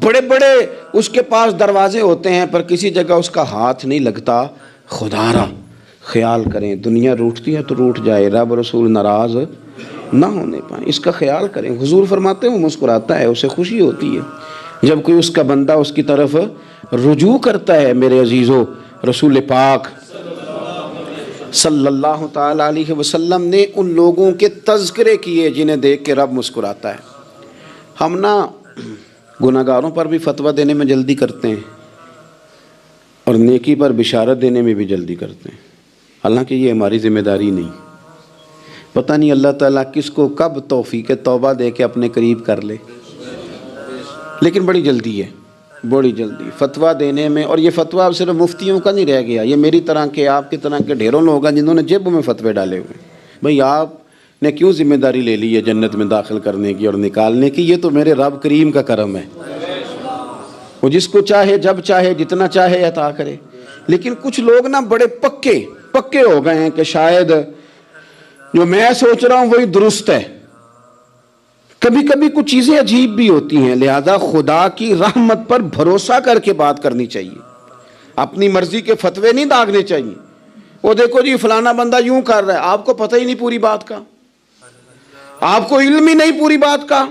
بڑے بڑے اس کے پاس دروازے ہوتے ہیں پر کسی جگہ اس کا ہاتھ نہیں لگتا۔ خدا را خیال کریں، دنیا روٹتی ہے تو روٹھ جائے، رب رسول ناراض نہ ہونے پائیں، اس کا خیال کریں۔ حضور فرماتے ہیں وہ مسکراتا ہے، اسے خوشی ہوتی ہے جب کوئی اس کا بندہ اس کی طرف رجوع کرتا ہے۔ میرے عزیزو، رسول پاک صلی اللہ تعالی علیہ وسلم نے ان لوگوں کے تذکرے کیے جنہیں دیکھ کے رب مسکراتا ہے۔ ہم نا گناہگاروں پر بھی فتویٰ دینے میں جلدی کرتے ہیں اور نیکی پر بشارت دینے میں بھی جلدی کرتے ہیں، حالانکہ یہ ہماری ذمہ داری نہیں۔ پتہ نہیں اللہ تعالیٰ کس کو کب توفیق توبہ دے کے اپنے قریب کر لے، لیکن بڑی جلدی ہے، بڑی جلدی فتویٰ دینے میں۔ اور یہ فتویٰ اب صرف مفتیوں کا نہیں رہ گیا، یہ میری طرح کے، آپ کی طرح کے ڈھیروں لوگ ہیں جنہوں نے جیبوں میں فتوے ڈالے ہوئے ہیں۔ بھئی آپ نے کیوں ذمہ داری لے لی ہے جنت میں داخل کرنے کی اور نکالنے کی؟ یہ تو میرے رب کریم کا کرم ہے، وہ جس کو چاہے جب چاہے جتنا چاہے عطا کرے۔ لیکن کچھ لوگ نا بڑے پکے ہو گئے ہیں کہ شاید جو میں سوچ رہا ہوں وہی درست ہے۔ کبھی کبھی کچھ چیزیں عجیب بھی ہوتی ہیں، لہذا خدا کی رحمت پر بھروسہ کر کے بات کرنی چاہیے، اپنی مرضی کے فتوے نہیں داغنے چاہیے۔ وہ دیکھو جی فلانا بندہ یوں کر رہا ہے، آپ کو پتہ ہی نہیں پوری بات کا، آپ کو علم ہی نہیں پوری بات کا۔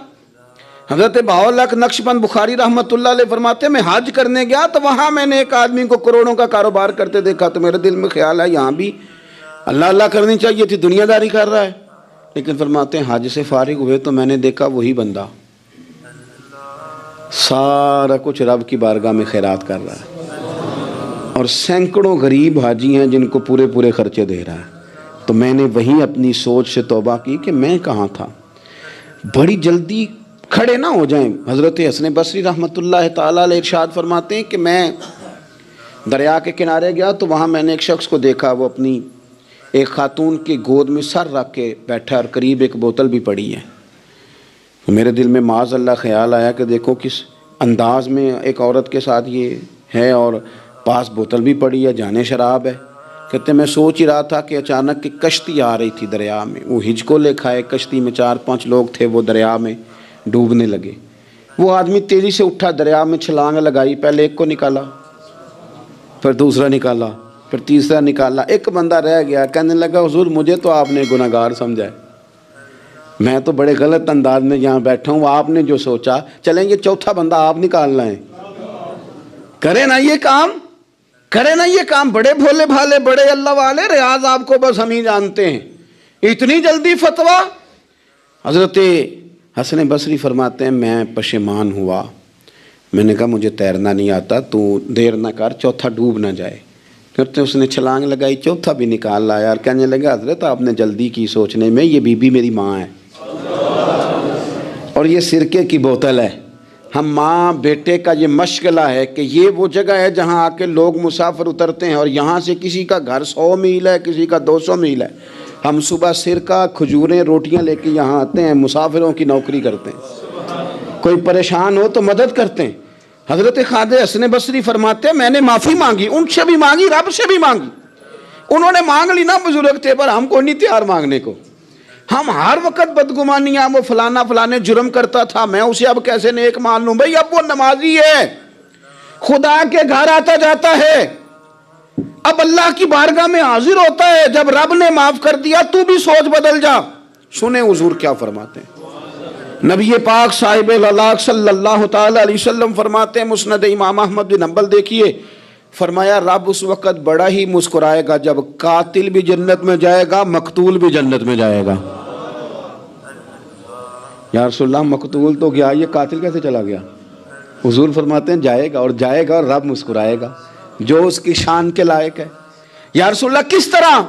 حضرت بہاءاللہ نقشبند بخاری رحمۃ اللہ علیہ فرماتے ہیں میں حج کرنے گیا تو وہاں میں نے ایک آدمی کو کروڑوں کا کاروبار کرتے دیکھا تو میرے دل میں خیال ہے یہاں بھی اللہ اللہ کرنی چاہیے تھی، دنیا داری کر رہا ہے۔ لیکن فرماتے ہیں حج سے فارغ ہوئے تو میں نے دیکھا وہی بندہ سارا کچھ رب کی بارگاہ میں خیرات کر رہا ہے، اور سینکڑوں غریب حاجی ہیں جن کو پورے خرچے دے رہا ہے۔ تو میں نے وہیں اپنی سوچ سے توبہ کی کہ میں کہاں تھا۔ بڑی جلدی کھڑے نہ ہو جائیں۔ حضرت حسن بصری رحمۃ اللہ تعالیٰ علیہ ارشاد فرماتے ہیں کہ میں دریا کے کنارے گیا تو وہاں میں نے ایک شخص کو دیکھا، وہ اپنی ایک خاتون کی گود میں سر رکھ کے بیٹھا اور قریب ایک بوتل بھی پڑی ہے۔ میرے دل میں معاذ اللہ خیال آیا کہ دیکھو کس انداز میں ایک عورت کے ساتھ یہ ہے اور پاس بوتل بھی پڑی ہے، جانے شراب ہے۔ کہتے میں سوچ ہی رہا تھا کہ اچانک کی کشتی آ رہی تھی دریا میں، وہ ہج کو لے کھائے، کشتی میں 4-5 لوگ تھے، وہ دریا میں ڈوبنے لگے۔ وہ آدمی تیزی سے اٹھا، دریا میں چھلانگ لگائی، پہلے ایک کو نکالا، پھر دوسرا نکالا، پھر تیسرا نکالا، ایک بندہ رہ گیا۔ کہنے لگا حضور مجھے تو آپ نے گناہگار سمجھا ہے، میں تو بڑے غلط انداز میں یہاں بیٹھا ہوں، آپ نے جو سوچا چلیں یہ چوتھا بندہ آپ نکالنا ہے، کریں نا یہ کام۔ کرے نا یہ کام بڑے بھولے بھالے بڑے اللہ والے، ریاض آپ کو بس ہم ہی جانتے ہیں، اتنی جلدی فتویٰ۔ حضرت حسن بصری فرماتے ہیں میں پشیمان ہوا، میں نے کہا مجھے تیرنا نہیں آتا، تو دیر نہ کر، چوتھا ڈوب نہ جائے۔ کرتے اس نے چھلانگ لگائی، چوتھا بھی نکال لایا اور کہنے لگا حضرت آپ نے جلدی کی سوچنے میں، یہ بی بی میری ماں ہے اور یہ سرکے کی بوتل ہے۔ ہم ماں بیٹے کا یہ مشغلہ ہے کہ یہ وہ جگہ ہے جہاں آ کے لوگ مسافر اترتے ہیں، اور یہاں سے کسی کا گھر 100 میل ہے، کسی کا 200 میل ہے، ہم صبح سرکہ کھجوریں روٹیاں لے کے یہاں آتے ہیں، مسافروں کی نوکری کرتے ہیں، کوئی پریشان ہو تو مدد کرتے ہیں۔ حضرت خواجہ حسن بصری فرماتے ہیں میں نے معافی مانگی، ان سے بھی مانگی، رب سے بھی مانگی، انہوں نے مانگ لی نا بزرگ تھے، پر ہم کو نہیں تیار مانگنے کو۔ ہم ہر وقت بدگمانیاں، وہ فلانا فلانے جرم کرتا تھا، میں اسے اب کیسے نیک مان لوں؟ بھئی اب وہ نمازی ہے، خدا کے گھر آتا جاتا ہے، اب اللہ کی بارگاہ میں حاضر ہوتا ہے، جب رب نے معاف کر دیا تو بھی سوچ بدل جا۔ سنیں حضور کیا فرماتے ہیں، نبی پاک صاحب الاخلاق صلی اللہ تعالی علیہ وسلم فرماتے ہیں، مسند امام احمد بن حنبل دیکھیے، فرمایا رب اس وقت بڑا ہی مسکرائے گا جب قاتل بھی جنت میں جائے گا، مقتول بھی جنت میں جائے گا۔ یا رسول اللہ مقتول تو گیا، یہ قاتل کیسے چلا گیا؟ حضور فرماتے ہیں جائے گا، اور جائے گا اور رب مسکرائے گا جو اس کی شان کے لائق ہے۔ یا رسول اللہ کس طرح؟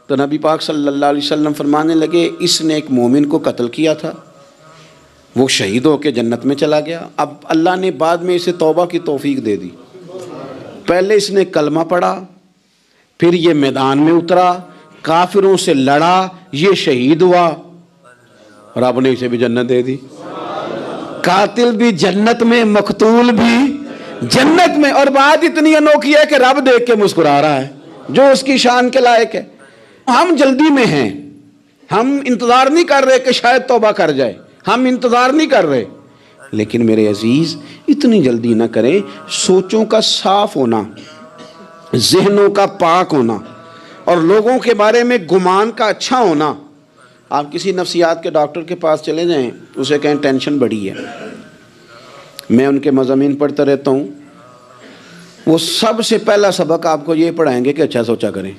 تو نبی پاک صلی اللہ علیہ وسلم فرمانے لگے اس نے ایک مومن کو قتل کیا تھا، وہ شہید ہو کے جنت میں چلا گیا، اب اللہ نے بعد میں اسے توبہ کی توفیق دے دی، پہلے اس نے کلمہ پڑھا، پھر یہ میدان میں اترا، کافروں سے لڑا، یہ شہید ہوا، رب نے اسے بھی جنت دے دی۔ قاتل بھی جنت میں، مقتول بھی جنت میں، اور بات اتنی انوکھی ہے کہ رب دیکھ کے مسکرا رہا ہے جو اس کی شان کے لائق ہے۔ ہم جلدی میں ہیں، ہم انتظار نہیں کر رہے کہ شاید توبہ کر جائے، ہم انتظار نہیں کر رہے، لیکن میرے عزیز اتنی جلدی نہ کریں۔ سوچوں کا صاف ہونا، ذہنوں کا پاک ہونا، اور لوگوں کے بارے میں گمان کا اچھا ہونا۔ آپ کسی نفسیات کے ڈاکٹر کے پاس چلے جائیں، اسے کہیں ٹینشن بڑی ہے، میں ان کے مضامین پڑھتا رہتا ہوں، وہ سب سے پہلا سبق آپ کو یہ پڑھائیں گے کہ اچھا سوچا کریں۔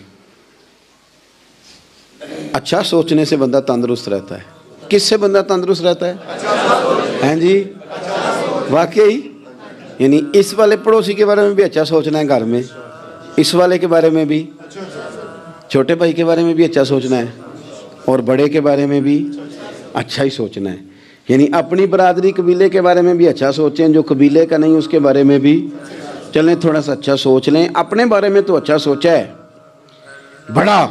اچھا سوچنے سے بندہ تندرست رہتا ہے۔ کس سے بندہ تندرست رہتا ہے؟ ہیں جی واقعی، یعنی اس والے پڑوسی کے بارے میں بھی اچھا سوچنا ہے، گھر میں اس والے کے بارے میں بھی، چھوٹے بھائی کے بارے میں بھی اچھا سوچنا ہے، اور بڑے کے بارے میں بھی اچھا ہی سوچنا ہے۔ یعنی اپنی برادری قبیلے کے بارے میں بھی اچھا سوچیں، جو قبیلے کا نہیں اس کے بارے میں بھی چلیں تھوڑا سا اچھا سوچ لیں۔ اپنے بارے میں تو اچھا سوچا ہے بڑا،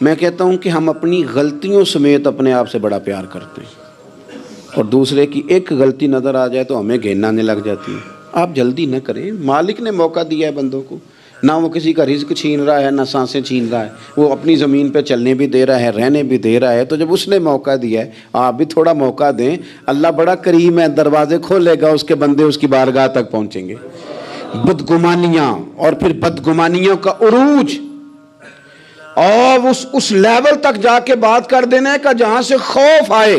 میں کہتا ہوں کہ ہم اپنی غلطیوں سمیت اپنے آپ سے بڑا پیار کرتے ہیں، اور دوسرے کی ایک غلطی نظر آ جائے تو ہمیں گھین آنے لگ جاتی ہے۔ آپ جلدی نہ کریں، مالک نے موقع دیا ہے بندوں کو، نہ وہ کسی کا رزق چھین رہا ہے، نہ سانسیں چھین رہا ہے، وہ اپنی زمین پہ چلنے بھی دے رہا ہے، رہنے بھی دے رہا ہے، تو جب اس نے موقع دیا ہے آپ بھی تھوڑا موقع دیں۔ اللہ بڑا کریم ہے، دروازے کھولے گا، اس کے بندے اس کی بارگاہ تک پہنچیں گے۔ بدگمانیاں، اور پھر بدگمانیوں کا عروج، اور اس لیول تک جا کے بات کر دینے کا جہاں سے خوف آئے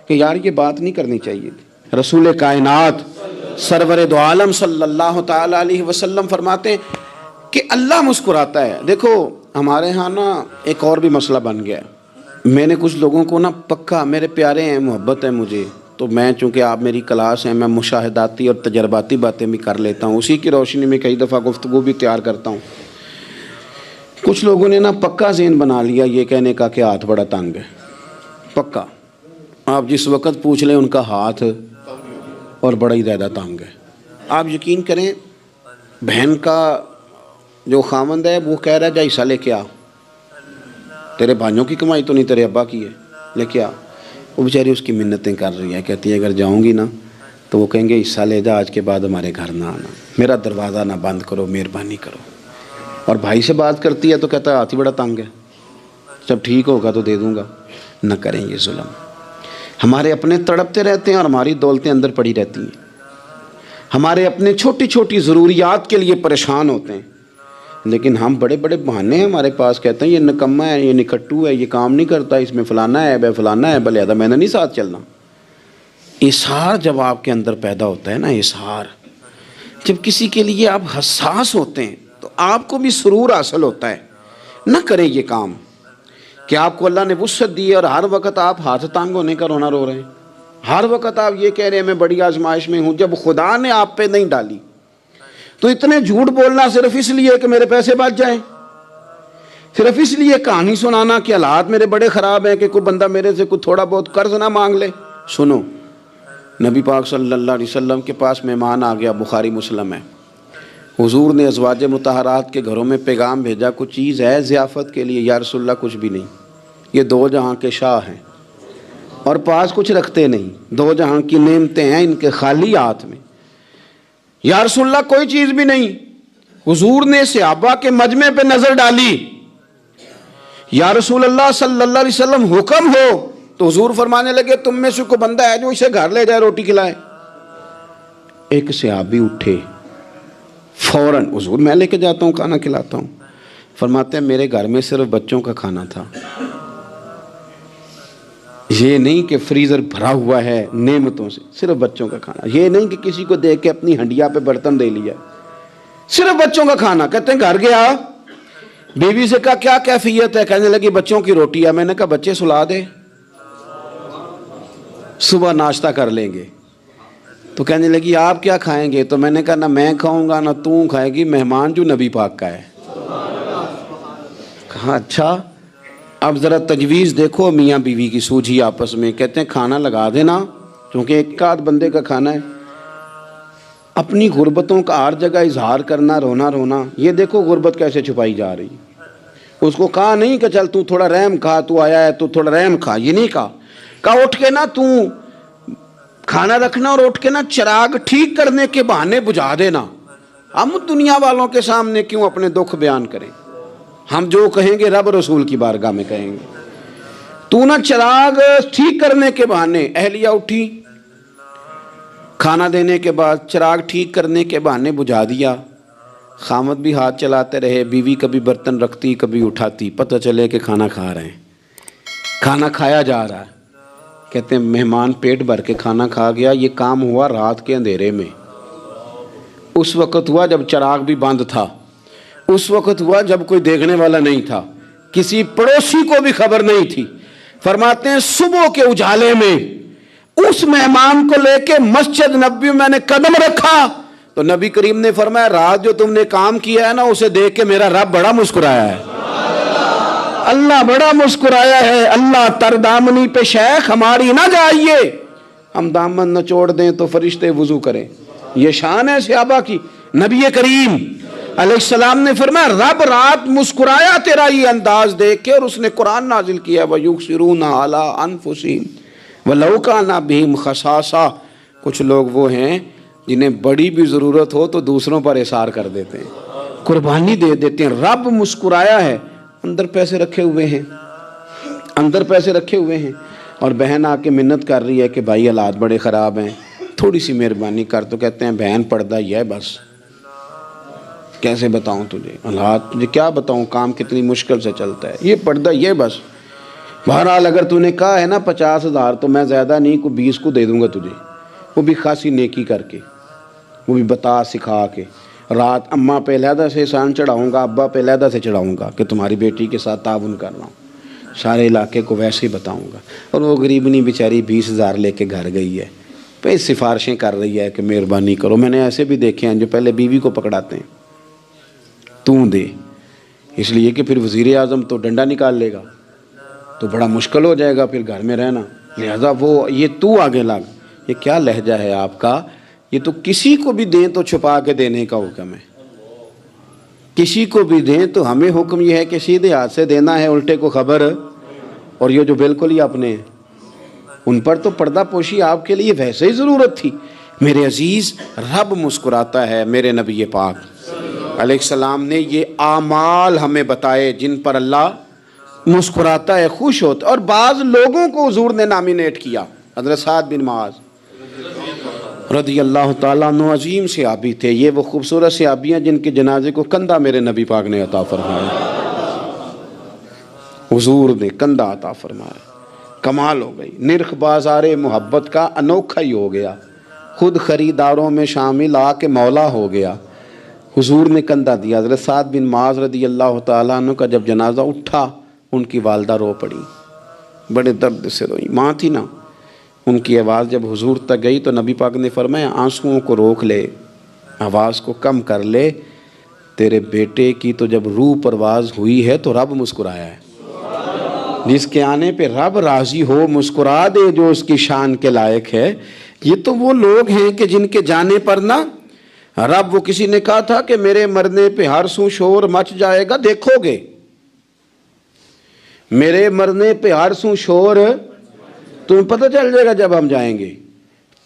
کہ یار یہ بات نہیں کرنی چاہیے تھی۔ رسول کائنات سرور دو عالم صلی اللہ تعالی علیہ وسلم فرماتے ہیں کہ اللہ مسکراتا ہے۔ دیکھو ہمارے ہاں نا ایک اور بھی مسئلہ بن گیا ہے، میں نے کچھ لوگوں کو نا پکا، میرے پیارے ہیں، محبت ہے مجھے، تو میں چونکہ آپ میری کلاس ہیں، میں مشاہداتی اور تجرباتی باتیں بھی کر لیتا ہوں، اسی کی روشنی میں کئی دفعہ گفتگو بھی تیار کرتا ہوں۔ کچھ لوگوں نے نا پکا ذہن بنا لیا یہ کہنے کا کہ ہاتھ بڑا تنگ ہے، پکا، آپ جس وقت پوچھ لیں ان کا ہاتھ اور بڑا ہی زیادہ تنگ ہے۔ آپ یقین کریں، بہن کا جو خامند ہے وہ کہہ رہا ہے جا حصہ لے کے آ، تیرے بھائیوں کی کمائی تو نہیں، تیرے ابا کی ہے، لے کے آ۔ وہ بیچاری اس کی منتیں کر رہی ہے، کہتی ہے اگر جاؤں گی نا تو وہ کہیں گے حصہ لے جا، آج کے بعد ہمارے گھر نہ آنا، میرا دروازہ نہ بند کرو، مہربانی کرو۔ اور بھائی سے بات کرتی ہے تو کہتا ہے ہاتھ ہی بڑا تنگ ہے، جب ٹھیک ہوگا تو دے دوں گا۔ نہ کریں یہ ظلم، ہمارے اپنے تڑپتے رہتے ہیں اور ہماری دولتیں اندر پڑی رہتی ہیں، ہمارے اپنے چھوٹی چھوٹی ضروریات کے لیے پریشان ہوتے ہیں، لیکن ہم بڑے بڑے بہانے ہیں ہمارے پاس، کہتے ہیں یہ نکمہ ہے، یہ نکھٹو ہے، یہ کام نہیں کرتا، اس میں فلانا ہے، بے فلانا ہے، بلہذا میں نے نہیں ساتھ چلنا۔ اظہار جب آپ کے اندر پیدا ہوتا ہے نا، اظہار جب کسی کے لیے آپ حساس ہوتے ہیں تو آپ کو بھی سرور حاصل ہوتا ہے. نہ کریں یہ کام کہ آپ کو اللہ نے وسعت دی ہے اور ہر وقت آپ ہاتھ تانگ ہونے کا رونا رو رہے ہیں. ہر وقت آپ یہ کہہ رہے ہیں میں بڑی آزمائش میں ہوں، جب خدا نے آپ پہ نہیں ڈالی. تو اتنے جھوٹ بولنا صرف اس لیے کہ میرے پیسے بچ جائیں، صرف اس لیے کہانی سنانا کہ حالات میرے بڑے خراب ہیں کہ کوئی بندہ میرے سے کوئی تھوڑا بہت قرض نہ مانگ لے. سنو، نبی پاک صلی اللہ علیہ وسلم کے پاس مہمان آ گیا، بخاری مسلم ہے. حضور نے ازواج مطہرات کے گھروں میں پیغام بھیجا، کچھ چیز ہے ضیافت کے لیے؟ یا رسول اللہ کچھ بھی نہیں، یہ دو جہاں کے شاہ ہیں اور پاس کچھ رکھتے نہیں، دو جہاں کی نعمتیں ہیں ان کے خالی ہاتھ میں. یا رسول اللہ کوئی چیز بھی نہیں. حضور نے صحابہ کے مجمع پہ نظر ڈالی، یا رسول اللہ صلی اللہ علیہ وسلم حکم ہو. تو حضور فرمانے لگے تم میں سے کوئی بندہ ہے جو اسے گھر لے جائے روٹی کھلائے؟ ایک صحابی اٹھے فوراً، حضور میں لے کے جاتا ہوں کھانا کھلاتا ہوں. فرماتے ہیں میرے گھر میں صرف بچوں کا کھانا تھا، یہ نہیں کہ فریزر بھرا ہوا ہے نعمتوں سے، صرف بچوں کا کھانا. یہ نہیں کہ کسی کو دیکھ کے اپنی ہنڈیا پہ برتن دے لیا، صرف بچوں کا کھانا. کہتے ہیں گھر گیا، بیوی سے کہا کیا کیفیت ہے؟ کہنے لگی بچوں کی روٹی ہے. میں نے کہا بچے سلا دے، صبح ناشتہ کر لیں گے. تو کہنے لگی آپ کیا کھائیں گے؟ تو میں نے کہا نہ میں کھاؤں گا نہ تو کھائے گی، مہمان جو نبی پاک کا ہے. کہا اچھا، اب ذرا تجویز دیکھو میاں بیوی کی سوجھی آپس میں. کہتے ہیں کھانا لگا دینا، کیونکہ ایک آدھ بندے کا کھانا ہے. اپنی غربتوں کا ہر جگہ اظہار کرنا، رونا رونا. یہ دیکھو غربت کیسے چھپائی جا رہی. اس کو کہا نہیں کہ چل تو تھوڑا رحم کھا، تو آیا ہے تو تھوڑا رحم کھا، یہ نہیں کہا. کہا اٹھ کے نا تو کھانا رکھنا اور اٹھ کے نا چراغ ٹھیک کرنے کے بہانے بجھا دینا. ہم دنیا والوں کے سامنے کیوں اپنے دکھ بیان کریں؟ ہم جو کہیں گے رب رسول کی بارگاہ میں کہیں گے. تو نا چراغ ٹھیک کرنے کے بہانے. اہلیہ اٹھی، کھانا دینے کے بعد چراغ ٹھیک کرنے کے بہانے بجھا دیا. خامد بھی ہاتھ چلاتے رہے، بیوی کبھی برتن رکھتی کبھی اٹھاتی. پتہ چلے کہ کھانا کھا رہے ہیں، کھانا کھایا جا رہا ہے. کہتے ہیں مہمان پیٹ بھر کے کھانا کھا گیا. یہ کام ہوا رات کے اندھیرے میں، اس وقت ہوا جب چراغ بھی بند تھا، اس وقت ہوا جب کوئی دیکھنے والا نہیں تھا، کسی پڑوسی کو بھی خبر نہیں تھی. فرماتے ہیں صبح کے اجالے میں اس مہمان کو لے کے مسجد نبوی میں نے قدم رکھا تو نبی کریم نے فرمایا رات جو تم نے کام کیا ہے نا اسے دیکھ کے میرا رب بڑا مسکرایا ہے، اللہ بڑا مسکرایا ہے. اللہ تر دامنی پہ شیخ ہماری نہ جائیے، ہم دامن نہ چھوڑ دیں تو فرشتے وضو کریں. یہ شان ہے صحابہ کی. نبی کریم علیہ السلام نے فرمایا رب رات مسکرایا تیرا یہ انداز دیکھ کے، اور اس نے قرآن نازل کیا وَيُؤْثِرُونَ عَلَىٰ أَنفُسِهِمْ وَلَوْ كَانَ بِهِمْ خَصَاصَةٌ. کچھ لوگ وہ ہیں جنہیں بڑی بھی ضرورت ہو تو دوسروں پر اثار کر دیتے ہیں، قربانی دے دیتے ہیں. رب مسکرایا ہے. اندر پیسے رکھے ہوئے ہیں، اندر پیسے رکھے ہوئے ہیں، اور بہن آ کے منت کر رہی ہے کہ بھائی حالات بڑے خراب ہیں، تھوڑی سی مہربانی کر. تو کہتے ہیں بہن پردہ یہ ہے، بس کیسے بتاؤں تجھے حالات، تجھے کیا بتاؤں کام کتنی مشکل سے چلتا ہے، یہ پردہ یہ بس. بہرحال اگر تو نے کہا ہے نا 50,000 تو میں زیادہ نہیں کوئی 20 کو دے دوں گا تجھے، وہ بھی خاصی نیکی کر کے، وہ بھی بتا سکھا کے. رات اماں پہ علیحدہ سے احسان چڑھاؤں گا، ابا پہ علیحدہ سے چڑھاؤں گا کہ تمہاری بیٹی کے ساتھ تعاون کر رہا ہوں، سارے علاقے کو ویسے ہی بتاؤں گا. اور وہ غریبنی بیچاری 20,000 لے کے گھر گئی ہے، پہ سفارشیں کر رہی ہے کہ مہربانی کرو. میں نے ایسے بھی دیکھے ہیں جو پہلے بیوی کو پکڑاتے ہیں تو دے، اس لیے کہ پھر وزیر اعظم تو ڈنڈا نکال لے گا تو بڑا مشکل ہو جائے گا پھر گھر میں رہنا، لہذا وہ یہ تو آگے لگ. یہ کیا لہجہ ہے آپ کا؟ یہ تو کسی کو بھی دیں تو چھپا کے دینے کا حکم ہے، کسی کو بھی دیں تو ہمیں حکم یہ ہے کہ سیدھے ہاتھ سے دینا ہے، الٹے کو خبر. اور یہ جو بالکل ہی اپنے ہیں ان پر تو پردہ پوشی آپ کے لیے ویسے ہی ضرورت تھی. میرے عزیز رب مسکراتا ہے. میرے نبی پاک علیہ السلام نے یہ اعمال ہمیں بتائے جن پر اللہ مسکراتا ہے، خوش ہوتا ہے. اور بعض لوگوں کو حضور نے نامینیٹ کیا. حضرت سعد بن معاذ رضی اللہ تعالیٰ عنہ عظیم صحابی تھے. یہ وہ خوبصورت صحابیاں جن کے جنازے کو کندھا میرے نبی پاک نے عطا فرمایا، حضور نے کندھا عطا فرمایا. کمال ہو گئی. نرخ بازار محبت کا انوکھا ہی ہو گیا، خود خریداروں میں شامل آ کے مولا ہو گیا. حضور نے کندھا دیا. حضرت سعد بن معاذ رضی اللہ تعالیٰ عنہ کا جب جنازہ اٹھا ان کی والدہ رو پڑی, بڑے درد سے روئی. ماں تھی نا, ان کی آواز جب حضور تک گئی تو نبی پاک نے فرمایا آنسوؤں کو روک لے, آواز کو کم کر لے, تیرے بیٹے کی تو جب روح پرواز ہوئی ہے تو رب مسکرایا ہے. جس کے آنے پہ رب راضی ہو مسکرا دے جو اس کی شان کے لائق ہے. یہ تو وہ لوگ ہیں کہ جن کے جانے پر نا رب, وہ کسی نے کہا تھا کہ میرے مرنے پہ ہر سو شور مچ جائے گا, دیکھو گے میرے مرنے پہ ہر سو شور, تمہیں پتہ چل جائے گا جب ہم جائیں گے,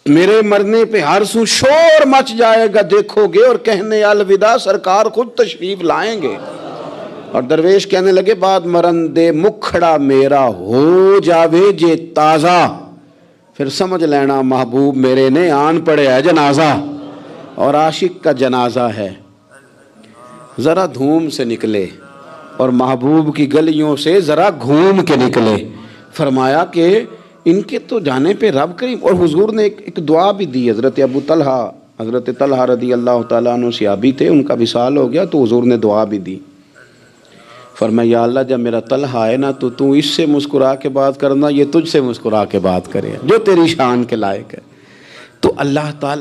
میرے مرنے پہ ہر سو شور مچ جائے گا دیکھو گے, اور کہنے الوداع سرکار خود تشریف لائیں گے. اور درویش کہنے لگے بعد مرندے مکھڑا میرا ہو جاوے جے تازہ, پھر سمجھ لینا محبوب میرے نے آن پڑے ہے جنازہ. اور عاشق کا جنازہ ہے, ذرا دھوم سے نکلے اور محبوب کی گلیوں سے ذرا گھوم کے نکلے. فرمایا کہ ان کے تو جانے پہ رب کریم. اور حضور نے ایک دعا بھی دی. حضرت ابو طلحہ, حضرت طلحہ رضی اللہ تعالیٰ عنہ صحابی تھے, ان کا وصال ہو گیا تو حضور نے دعا بھی دی. فرمایا یا اللہ جب میرا طلحہ آئے نا تو اس سے مسکرا کے بات کرنا, یہ تجھ سے مسکرا کے بات کرے جو تیری شان کے لائق ہے. تو اللہ تعالیٰ